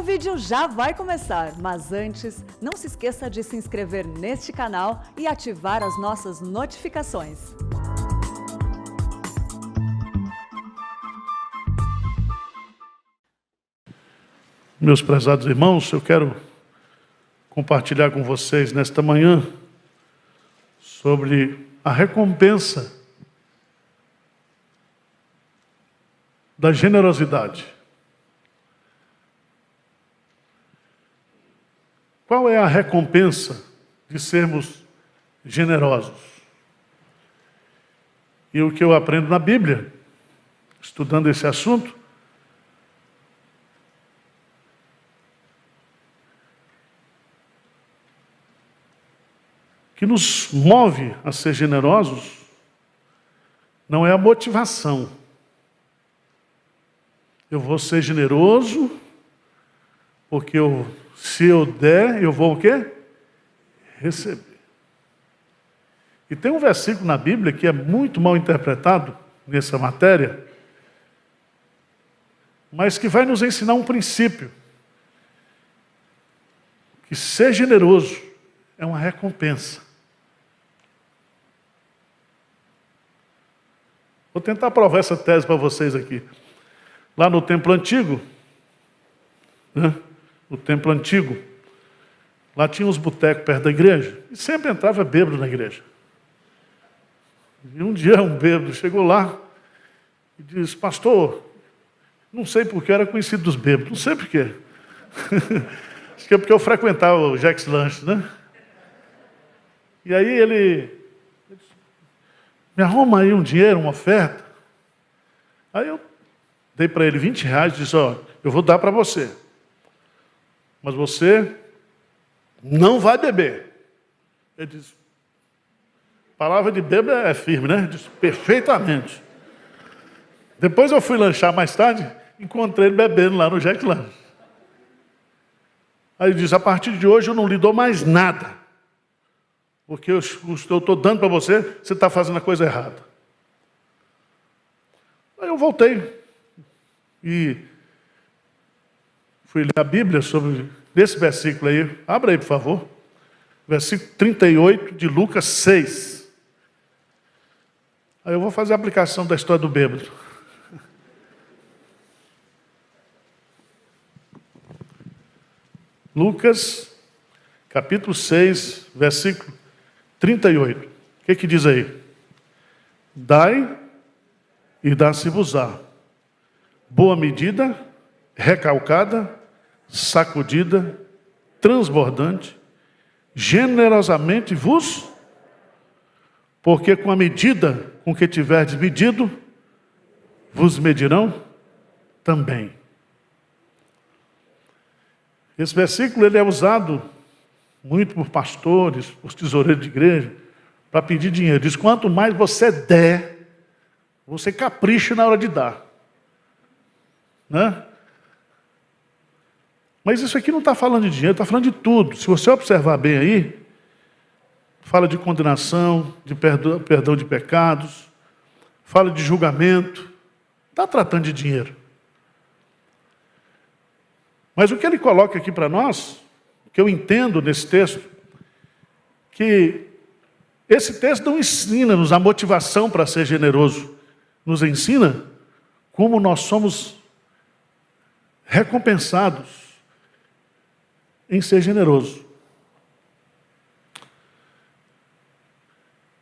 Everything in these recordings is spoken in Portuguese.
vídeo já vai começar, mas antes, não se esqueça de se inscrever neste canal e ativar as nossas notificações. Meus prezados irmãos, eu quero compartilhar com vocês nesta manhã sobre a recompensa da generosidade. Qual é a recompensa de sermos generosos? E o que eu aprendo na Bíblia, estudando esse assunto, que nos move a ser generosos, não é a motivação. Eu vou ser generoso, porque se eu der, eu vou o quê? Receber. E tem um versículo na Bíblia que é muito mal interpretado nessa matéria, mas que vai nos ensinar um princípio. Que ser generoso é uma recompensa. Vou tentar provar essa tese para vocês aqui. Lá no templo antigo, no templo antigo, lá tinha uns botecos perto da igreja, e sempre entrava bêbado na igreja. E um dia um bêbado chegou lá e disse: pastor, não sei porque eu era conhecido dos bêbados, não sei porquê. Acho que é porque eu frequentava o Jack's Lanche, né? E aí ele disse: me arruma aí um dinheiro, uma oferta. Aí eu dei para ele R$20 e disse: ó, eu vou dar para você, mas você não vai beber. Ele disse: palavra de bêbado é firme, né? Ele disse: perfeitamente. Depois eu fui lanchar mais tarde, encontrei ele bebendo lá no Jack's Lanche. Aí ele disse: a partir de hoje eu não lhe dou mais nada, porque eu estou dando para você, você está fazendo a coisa errada. Aí eu voltei e fui ler a Bíblia sobre esse versículo aí. Abra aí, por favor. Versículo 38 de Lucas 6. Aí eu vou fazer a aplicação da história do bêbado. Lucas, capítulo 6, versículo 38. O que diz aí? Dai e dá-se-vos-á. Boa medida, recalcada, sacudida, transbordante, generosamente vos, porque com a medida com que tiverdes medido, vos medirão também. Esse versículo ele é usado muito por pastores, por tesoureiros de igreja, para pedir dinheiro. Diz: quanto mais você der, você capricha na hora de dar. Né? Mas isso aqui não está falando de dinheiro, está falando de tudo. Se você observar bem aí, fala de condenação, de perdão de pecados, fala de julgamento, está tratando de dinheiro. Mas o que ele coloca aqui para nós, que eu entendo nesse texto, que esse texto não ensina-nos a motivação para ser generoso, nos ensina como nós somos recompensados em ser generoso.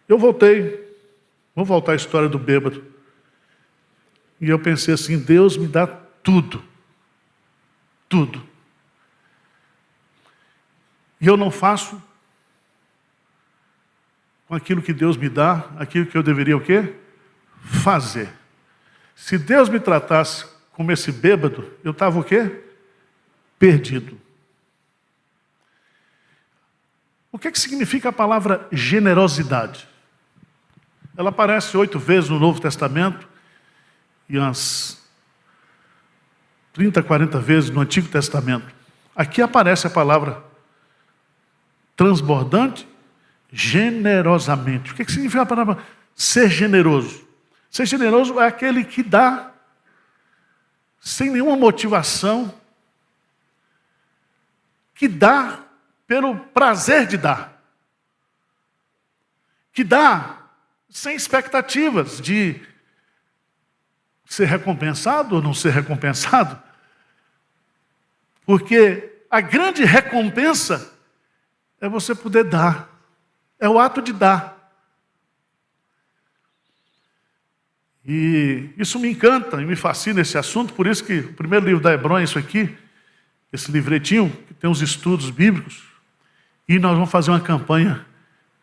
Vou voltar à história do bêbado. E eu pensei assim: Deus me dá tudo. Tudo. E eu não faço com aquilo que Deus me dá, aquilo que eu deveria o quê? Fazer. Se Deus me tratasse como esse bêbado, eu estava o quê? Perdido. O que significa a palavra generosidade? Ela aparece 8 vezes no Novo Testamento e umas 30, 40 vezes no Antigo Testamento. Aqui aparece a palavra transbordante, generosamente. O que significa a palavra ser generoso? Ser generoso é aquele que dá sem nenhuma motivação, que dá pelo prazer de dar. Que dá sem expectativas de ser recompensado ou não ser recompensado. Porque a grande recompensa é você poder dar. É o ato de dar. E isso me encanta e me fascina esse assunto, por isso que o primeiro livro da Hebron é isso aqui, esse livretinho, que tem os estudos bíblicos, e nós vamos fazer uma campanha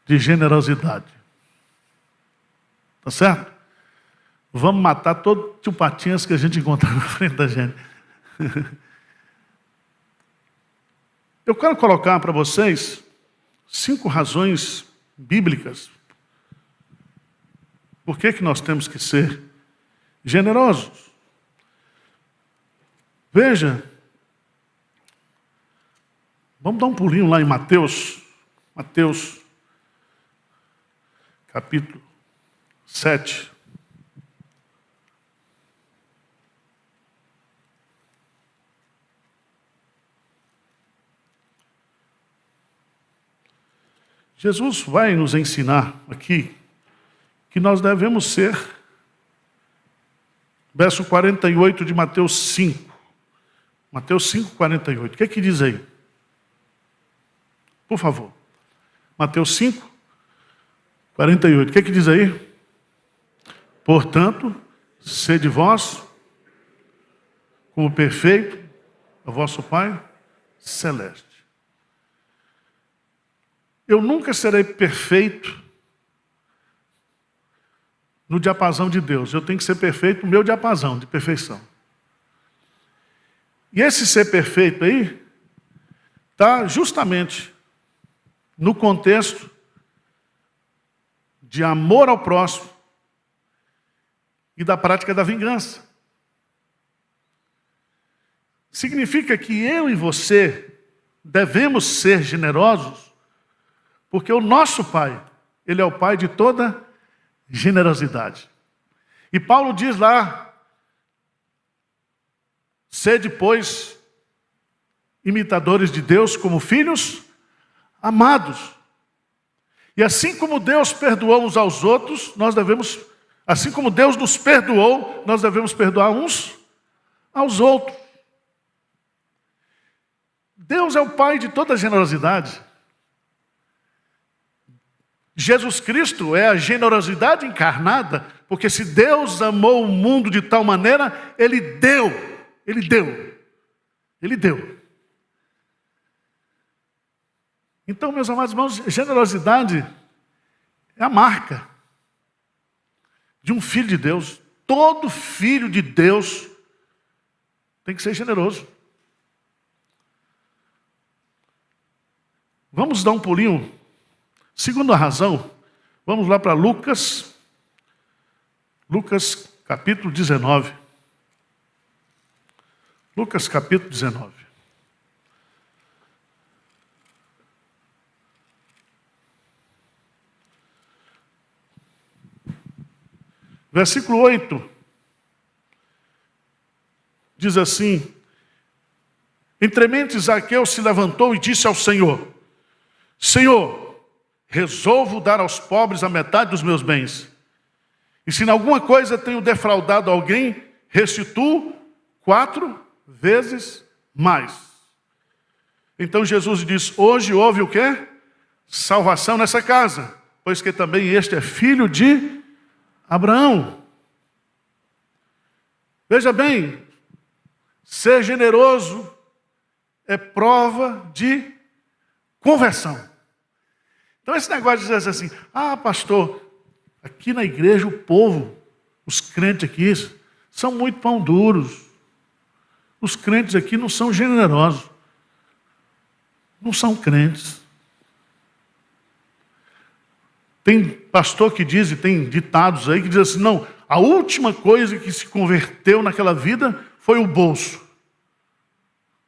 de generosidade. Tá certo? Vamos matar todo tio Patinhas que a gente encontrar na frente da gente. Eu quero colocar para vocês 5 razões bíblicas por que nós temos que ser generosos. Veja, vamos dar um pulinho lá em Mateus, capítulo 7. Jesus vai nos ensinar aqui que nós devemos ser, verso 48 de Mateus 5. Mateus 5, 48. O que é que diz aí? Por favor. Mateus 5, 48. O que é que diz aí? Portanto, sede vós como perfeito o vosso Pai celeste. Eu nunca serei perfeito no diapasão de Deus. Eu tenho que ser perfeito no meu diapasão de perfeição. E esse ser perfeito aí está justamente no contexto de amor ao próximo e da prática da vingança. Significa que eu e você devemos ser generosos, porque o nosso Pai, Ele é o Pai de toda generosidade. E Paulo diz lá, sede, pois, imitadores de Deus como filhos amados. E assim como Deus perdoou uns aos outros, nós devemos, assim como Deus nos perdoou, nós devemos perdoar uns aos outros. Deus é o Pai de toda generosidade. Jesus Cristo é a generosidade encarnada, porque se Deus amou o mundo de tal maneira, Ele deu. Então, meus amados irmãos, generosidade é a marca de um filho de Deus. Todo filho de Deus tem que ser generoso. Vamos dar um pulinho. Segunda razão, vamos lá para Lucas capítulo 19. Lucas capítulo 19. Versículo 8. Diz assim: Entremente Zaqueu se levantou e disse ao Senhor: Senhor, resolvo dar aos pobres a metade dos meus bens. E se em alguma coisa tenho defraudado alguém, restituo 4 vezes mais. Então Jesus diz: hoje houve o quê? Salvação nessa casa, pois que também este é filho de Abraão. Veja bem, ser generoso é prova de conversão. Então esse negócio de dizer assim, pastor, aqui na igreja o povo, os crentes aqui, são muito pão duros. Os crentes aqui não são generosos. Não são crentes. Tem pastor que diz, e tem ditados aí, que diz assim, não, a última coisa que se converteu naquela vida foi o bolso.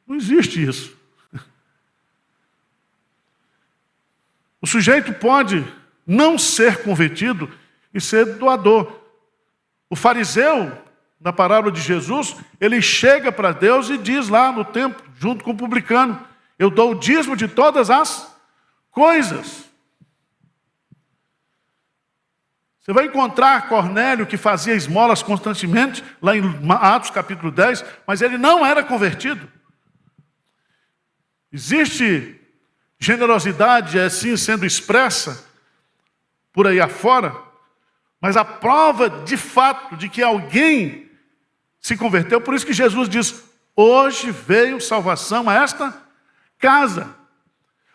Não existe isso. O sujeito pode não ser convertido e ser doador. O fariseu, na parábola de Jesus, ele chega para Deus e diz lá no templo, junto com o publicano, Eu dou o dízimo de todas as coisas. Você vai encontrar Cornélio que fazia esmolas constantemente, lá em Atos capítulo 10, mas ele não era convertido. Existe generosidade assim sendo expressa por aí afora, mas a prova de fato de que alguém se converteu, por isso que Jesus diz, hoje veio salvação a esta casa.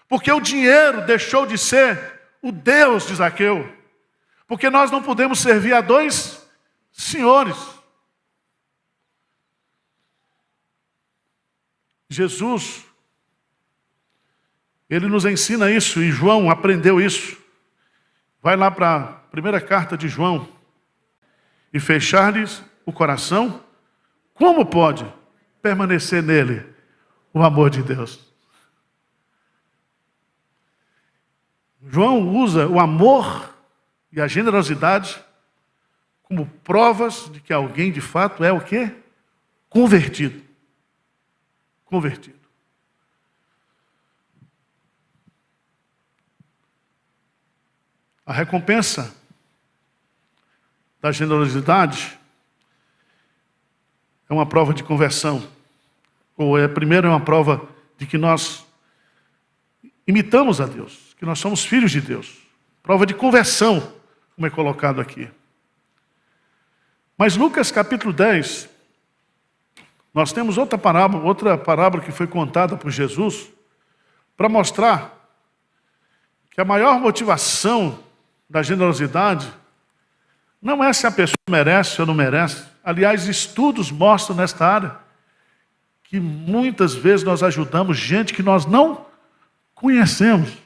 Porque o dinheiro deixou de ser o Deus de Zaqueu. Porque nós não podemos servir a dois senhores. Jesus, ele nos ensina isso, e João aprendeu isso. Vai lá para a primeira carta de João. E fechar-lhes o coração. Como pode permanecer nele o amor de Deus? João usa o amor e a generosidade como provas de que alguém de fato é o quê? Convertido. Convertido. A recompensa da generosidade é uma prova de conversão. Primeiro é uma prova de que nós imitamos a Deus, que nós somos filhos de Deus. Prova de conversão, como é colocado aqui. Mas Lucas capítulo 10, nós temos outra parábola que foi contada por Jesus, para mostrar que a maior motivação da generosidade não é se a pessoa merece ou não merece. Aliás, estudos mostram nesta área que muitas vezes nós ajudamos gente que nós não conhecemos.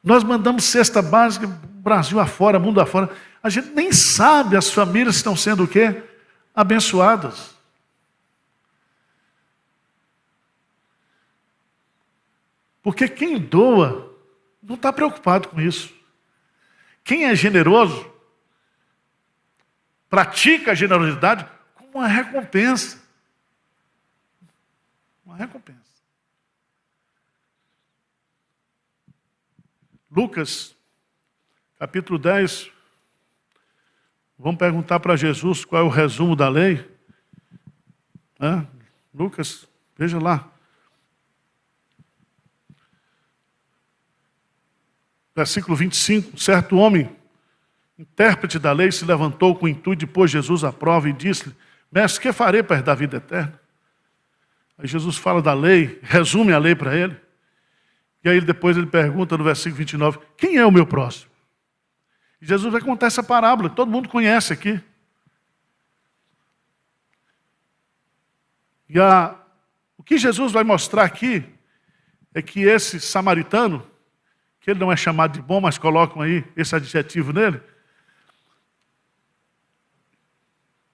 Nós mandamos cesta básica Brasil afora, mundo afora. A gente nem sabe as famílias estão sendo o quê? Abençoadas. Porque quem doa não está preocupado com isso. Quem é generoso pratica a generosidade como uma recompensa. Uma recompensa. Lucas, capítulo 10. Vamos perguntar para Jesus qual é o resumo da lei. Lucas, veja lá. Versículo 25. Certo homem, intérprete da lei, se levantou com o intuito de pôr Jesus à prova e disse-lhe, mestre, que farei para herdar a vida eterna? Aí Jesus fala da lei, resume a lei para ele. E aí depois ele pergunta no versículo 29, quem é o meu próximo? E Jesus vai contar essa parábola, que todo mundo conhece aqui. E o que Jesus vai mostrar aqui é que esse samaritano, que ele não é chamado de bom, mas colocam aí esse adjetivo nele,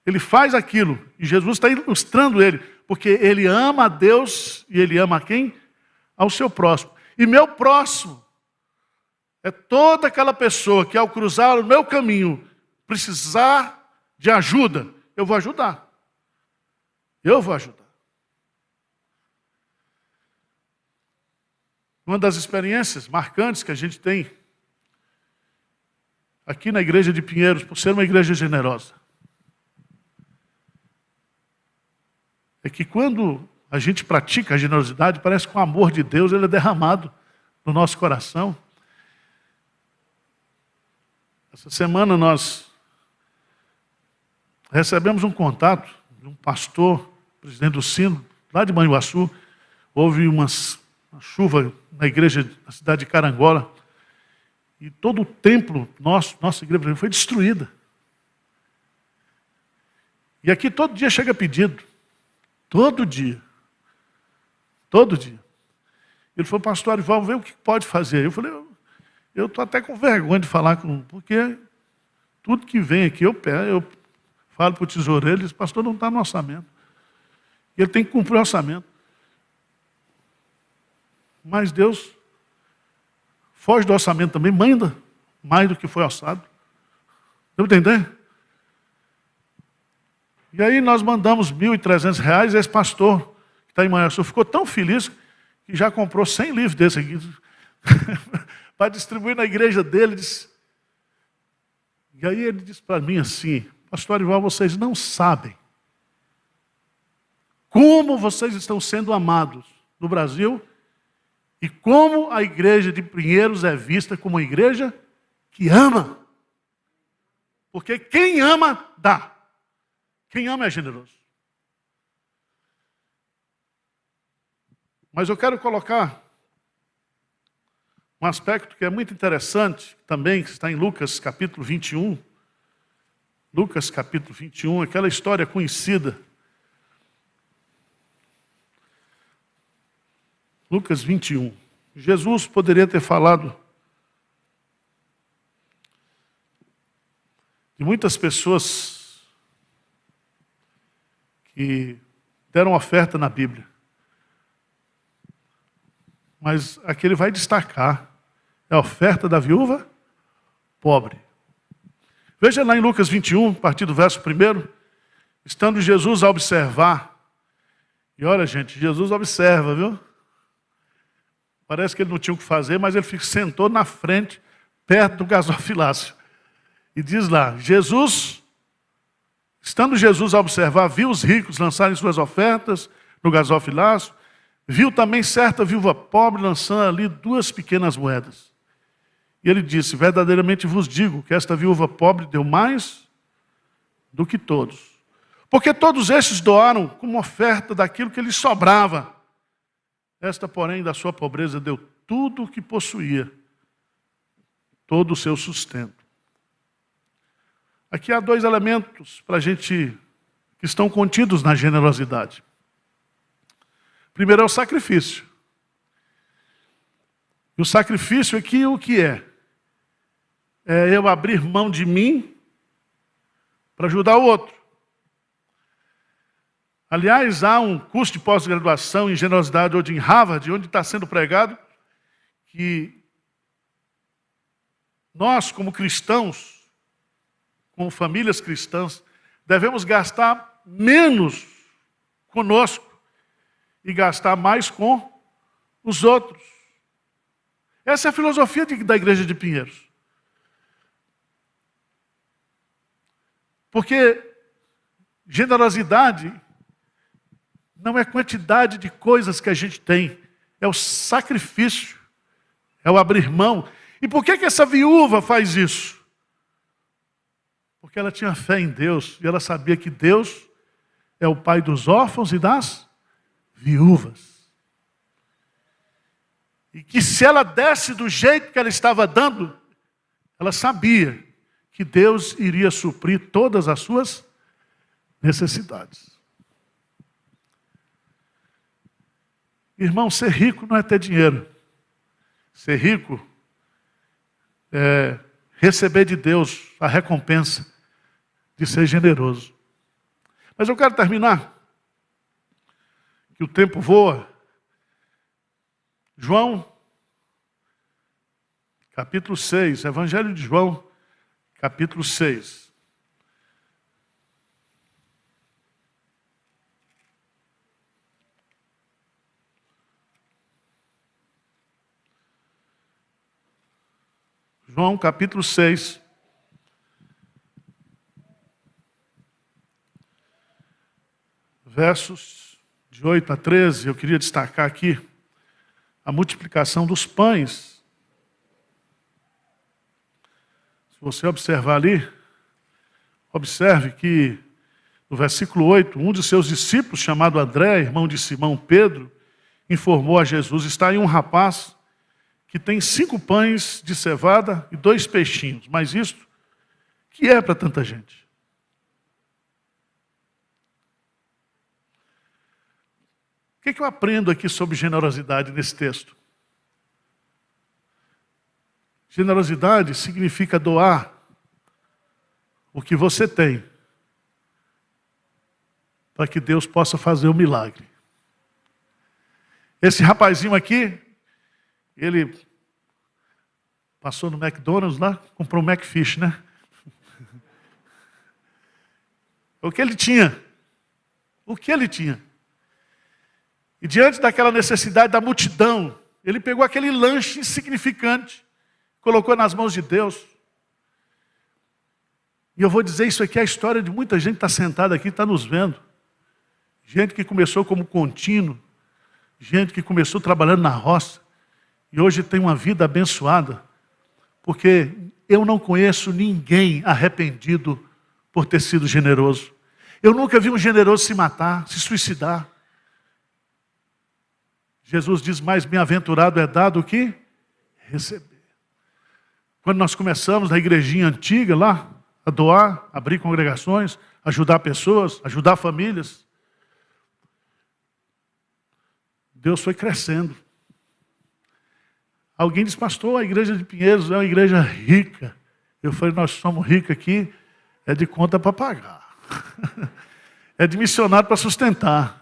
ele faz aquilo, e Jesus está ilustrando ele, porque ele ama a Deus e ele ama a quem? Ao seu próximo. E meu próximo é toda aquela pessoa que ao cruzar o meu caminho precisar de ajuda, eu vou ajudar. Eu vou ajudar. Uma das experiências marcantes que a gente tem aqui na igreja de Pinheiros, por ser uma igreja generosa, é que quando a gente pratica a generosidade, parece que o amor de Deus ele é derramado no nosso coração. Essa semana nós recebemos um contato de um pastor, presidente do Sino, lá de Manhuaçu. Houve uma chuva na igreja, na cidade de Carangola, e todo o templo, nossa igreja foi destruída. E aqui todo dia chega pedido. Todo dia. Todo dia. Ele falou, pastor Arival, vê o que pode fazer. Eu falei, eu estou até com vergonha de falar porque tudo que vem aqui eu falo para o tesoureiro, ele diz, pastor, não está no orçamento. E ele tem que cumprir o orçamento. Mas Deus foge do orçamento também, manda mais do que foi orçado. Deu para entender? E aí nós mandamos R$ 1.300, esse pastor que está em Manhuaçu ficou tão feliz que que já comprou 100 livros desse aqui, para distribuir na igreja dele. E aí ele disse para mim assim: pastor Arival, vocês não sabem como vocês estão sendo amados no Brasil e como a igreja de Pinheiros é vista como uma igreja que ama. Porque quem ama, dá. Quem ama é generoso. Mas eu quero colocar um aspecto que é muito interessante também, que está em Lucas capítulo 21. Lucas capítulo 21, aquela história conhecida. Lucas 21. Jesus poderia ter falado de muitas pessoas que deram oferta na Bíblia. Mas aqui ele vai destacar é a oferta da viúva pobre. Veja lá em Lucas 21, a partir do verso 1, estando Jesus a observar. E olha, gente, Jesus observa, viu? Parece que ele não tinha o que fazer, mas ele sentou na frente, perto do gasofilácio. E diz lá, estando Jesus a observar, viu os ricos lançarem suas ofertas no gasofilácio, viu também certa viúva pobre lançando ali 2 pequenas moedas. E ele disse, verdadeiramente vos digo que esta viúva pobre deu mais do que todos. Porque todos estes doaram como oferta daquilo que lhes sobrava. Esta, porém, da sua pobreza deu tudo o que possuía, todo o seu sustento. Aqui há 2 elementos para a gente que estão contidos na generosidade. Primeiro é o sacrifício. E o sacrifício aqui o que é? É eu abrir mão de mim para ajudar o outro. Aliás, há um curso de pós-graduação em generosidade hoje em Harvard, onde está sendo pregado que nós, como cristãos, como famílias cristãs, devemos gastar menos conosco e gastar mais com os outros. Essa é a filosofia da igreja de Pinheiros. Porque generosidade não é quantidade de coisas que a gente tem, é o sacrifício, é o abrir mão. E por que essa viúva faz isso? Porque ela tinha fé em Deus e ela sabia que Deus é o pai dos órfãos e das viúvas. E que se ela desse do jeito que ela estava dando, ela sabia que Deus iria suprir todas as suas necessidades. Irmão, ser rico não é ter dinheiro. Ser rico é receber de Deus a recompensa de ser generoso. Mas eu quero terminar, que o tempo voa. João, capítulo 6, Evangelho de João, capítulo 6. João, capítulo 6. Versos de 8 a 13, eu queria destacar aqui a multiplicação dos pães. Se você observar ali, observe que no versículo 8, um de seus discípulos, chamado André, irmão de Simão Pedro, informou a Jesus, está aí um rapaz que tem 5 pães de cevada e 2 peixinhos. Mas isto, que é para tanta gente? O que eu aprendo aqui sobre generosidade nesse texto? Generosidade significa doar o que você tem para que Deus possa fazer o milagre. Esse rapazinho aqui, ele passou no McDonald's lá, comprou um McFish, né? O que ele tinha? O que ele tinha? E diante daquela necessidade da multidão, ele pegou aquele lanche insignificante, colocou nas mãos de Deus. E eu vou dizer, isso aqui é a história de muita gente que está sentada aqui, está nos vendo. Gente que começou como contínuo, gente que começou trabalhando na roça, e hoje tem uma vida abençoada, porque eu não conheço ninguém arrependido por ter sido generoso. Eu nunca vi um generoso se matar, se suicidar. Jesus diz, mais bem-aventurado é dado o que? Receber. Quando nós começamos na igrejinha antiga lá, a doar, abrir congregações, ajudar pessoas, ajudar famílias, Deus foi crescendo. Alguém disse, pastor, a igreja de Pinheiros é uma igreja rica. Eu falei, nós somos ricos aqui, é de conta para pagar. É de missionário para sustentar.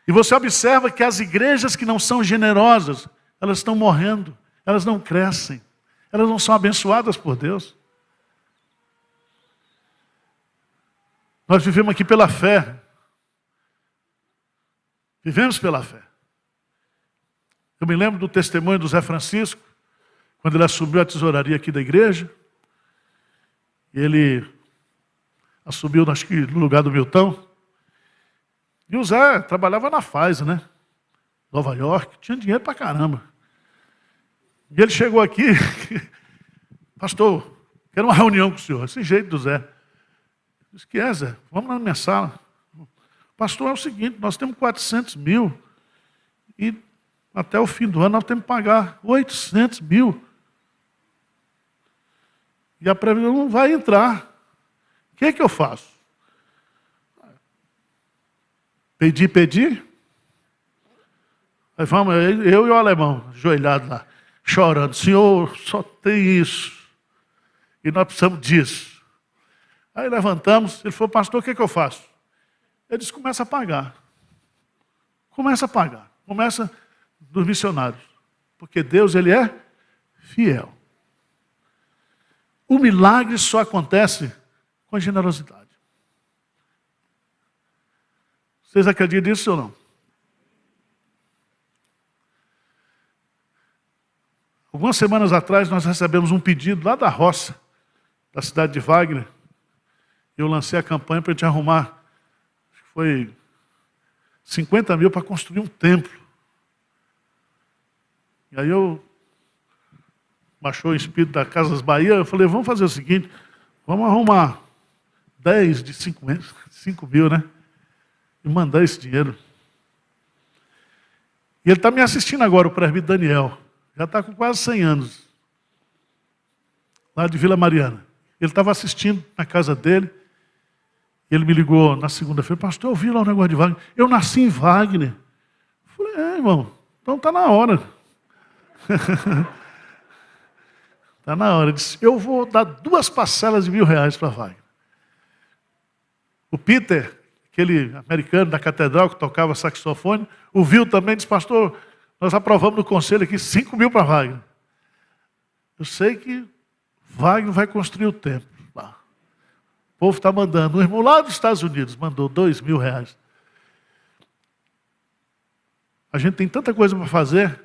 E você observa que as igrejas que não são generosas, elas estão morrendo, elas não crescem, elas não são abençoadas por Deus. Nós vivemos aqui pela fé. Vivemos pela fé. Eu me lembro do testemunho do Zé Francisco, quando ele assumiu a tesouraria aqui da igreja. Ele assumiu, acho que no lugar do Milton. E o Zé trabalhava na Pfizer, né? Nova York, tinha dinheiro pra caramba. E ele chegou aqui, pastor, quero uma reunião com o senhor, esse jeito do Zé. Eu disse, que é, Zé? Vamos lá na minha sala. Pastor, é o seguinte, nós temos 400 mil e até o fim do ano nós temos que pagar 800 mil. E a previsão não vai entrar. O que é que eu faço? Pedir. Aí vamos, eu e o alemão, ajoelhado lá, chorando. Senhor, só tem isso. E nós precisamos disso. Aí levantamos, ele falou, pastor, o que é que eu faço? Ele disse, começa a pagar. Começa a pagar. Começa dos missionários. Porque Deus, Ele é fiel. O milagre só acontece com a generosidade. Vocês acreditam nisso ou não? Algumas semanas atrás nós recebemos um pedido lá da roça, da cidade de Wagner. Eu lancei a campanha para a gente arrumar, acho que foi 50 mil para construir um templo. E aí baixou o espírito da Casas Bahia, eu falei, vamos fazer o seguinte, vamos arrumar 10 de 5 mil, né? E mandar esse dinheiro. E ele está me assistindo agora, o presbítero Daniel. Já está com quase 100 anos. Lá de Vila Mariana. Ele estava assistindo na casa dele. Ele me ligou na segunda-feira. Pastor, eu vi lá o negócio de Wagner. Eu nasci em Wagner. Eu falei, irmão, então está na hora. Está na hora. Ele disse, eu vou dar 2 parcelas de R$1.000 para Wagner. O Peter, aquele americano da catedral que tocava saxofone, ouviu também e disse, pastor, nós aprovamos no conselho aqui 5 mil para Wagner. Eu sei que Wagner vai construir o templo. O povo está mandando. Um irmão lá dos Estados Unidos mandou R$2.000. A gente tem tanta coisa para fazer.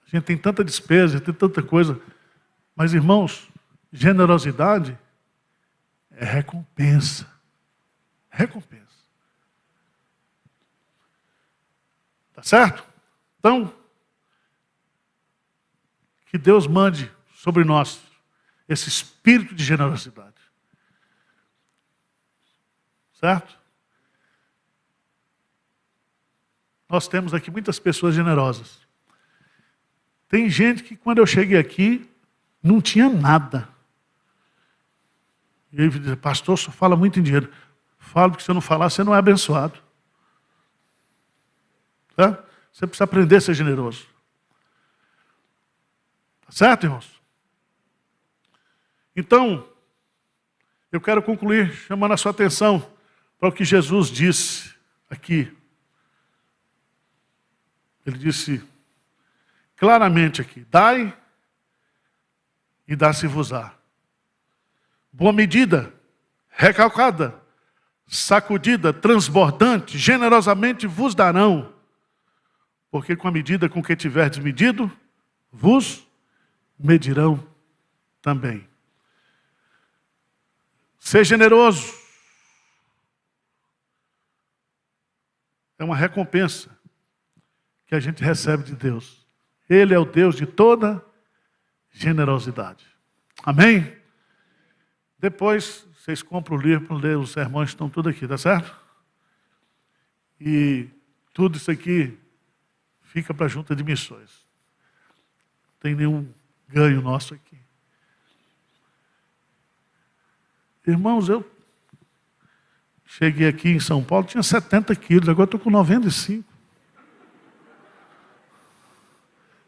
A gente tem tanta despesa, tem tanta coisa. Mas, irmãos, generosidade é recompensa. Recompensa. Tá certo? Então, que Deus mande sobre nós esse espírito de generosidade. Certo? Nós temos aqui muitas pessoas generosas. Tem gente que quando eu cheguei aqui não tinha nada. E ele diz, pastor, só fala muito em dinheiro. Falo que se eu não falar, você não é abençoado. Tá? Você precisa aprender a ser generoso. Tá certo, irmãos? Então, eu quero concluir chamando a sua atenção para o que Jesus disse aqui. Ele disse claramente aqui, dai e dá-se-vos-á. Boa medida, recalcada, sacudida, transbordante, generosamente vos darão, porque com a medida com que tiverdes medido, vos medirão também. Ser generoso é uma recompensa que a gente recebe de Deus. Ele é o Deus de toda generosidade. Amém? Depois, vocês compram o livro para ler, os sermões estão tudo aqui, tá certo? E tudo isso aqui fica para a junta de missões. Não tem nenhum ganho nosso aqui. Irmãos, eu cheguei aqui em São Paulo, tinha 70 quilos, agora estou com 95.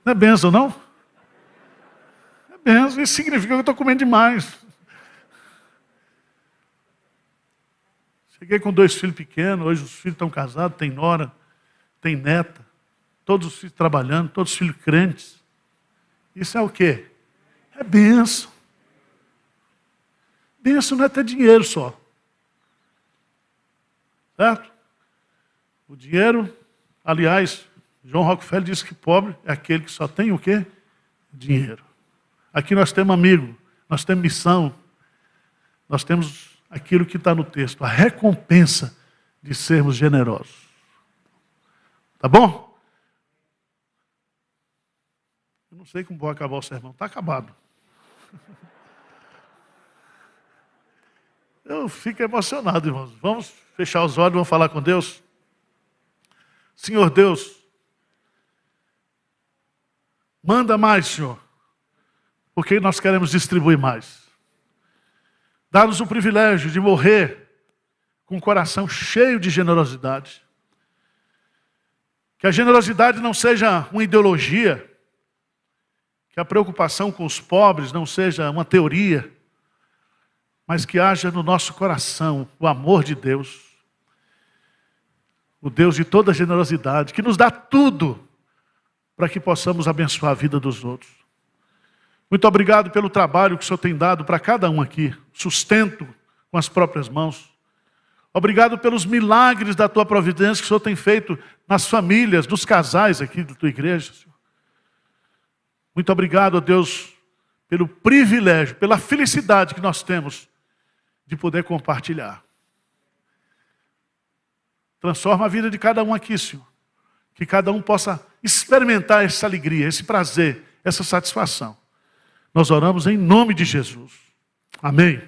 Não é bênção, não? É bênção, isso significa que eu estou comendo demais. Cheguei com 2 filhos pequenos, hoje os filhos estão casados, tem nora, tem neta, todos os filhos trabalhando, todos os filhos crentes. Isso é o quê? É bênção. Bênção não é ter dinheiro só. Certo? O dinheiro, aliás, John Rockefeller disse que pobre é aquele que só tem o quê? Dinheiro. Aqui nós temos amigo, nós temos missão, nós temos aquilo que está no texto, a recompensa de sermos generosos. Tá bom? Eu não sei como vou acabar o sermão, está acabado. Eu fico emocionado, irmãos. Vamos fechar os olhos, vamos falar com Deus. Senhor Deus, manda mais, Senhor, porque nós queremos distribuir mais. Dá-nos o privilégio de morrer com o coração cheio de generosidade. Que a generosidade não seja uma ideologia, que a preocupação com os pobres não seja uma teoria, mas que haja no nosso coração o amor de Deus, o Deus de toda generosidade, que nos dá tudo para que possamos abençoar a vida dos outros. Muito obrigado pelo trabalho que o Senhor tem dado para cada um aqui, sustento com as próprias mãos. Obrigado pelos milagres da Tua providência que o Senhor tem feito nas famílias, nos casais aqui da Tua igreja, Senhor. Muito obrigado, ó Deus, pelo privilégio, pela felicidade que nós temos de poder compartilhar. Transforma a vida de cada um aqui, Senhor. Que cada um possa experimentar essa alegria, esse prazer, essa satisfação. Nós oramos em nome de Jesus. Amém.